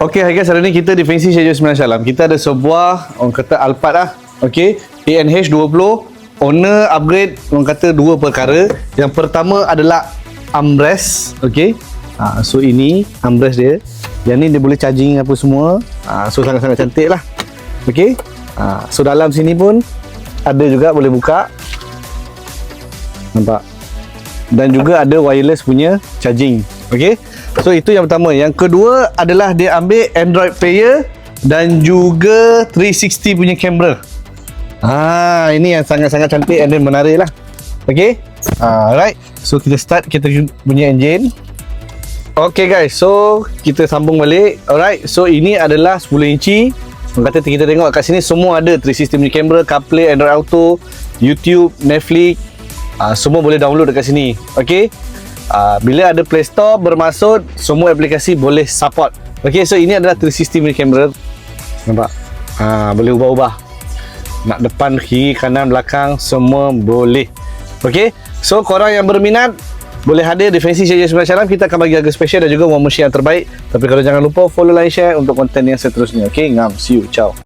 Okay, hi guys, hari ni kita di Fancy Syed 9 Shalam. Kita ada sebuah, orang kata Alphard lah. Okay, ANH 20. Owner upgrade, orang kata dua perkara. Yang pertama adalah armrest. Okay, so ini armrest dia. Yang ni dia boleh charging apa semua. So sangat-sangat cantik lah. Okay, so dalam sini pun ada juga boleh buka. Nampak? Dan juga ada wireless punya charging. Okay, so itu yang pertama. Yang kedua adalah dia ambil Android player dan juga 360 punya kamera. Ini yang sangat-sangat cantik dan menarik lah. Okay, alright. So kita start kita punya engine. Okay guys, so kita sambung balik. Alright, so ini adalah 10 inci. Orang kata kita tengok kat sini semua ada 360 punya kamera, CarPlay, Android Auto, YouTube, Netflix, semua boleh download dekat sini. Okay, bila ada Play Store bermaksud semua aplikasi boleh support. Okay, so ini adalah 360 punya kamera. Nampak? Boleh ubah-ubah. Nak depan, kiri, kanan, belakang, semua boleh. Okay, so korang yang berminat boleh hadir di Fancy Syed 9 Shalam. Kita akan bagi harga special dan juga warm machine yang terbaik. Tapi kalau jangan lupa follow, like, share untuk konten yang seterusnya. Okay, ngam, see you, ciao.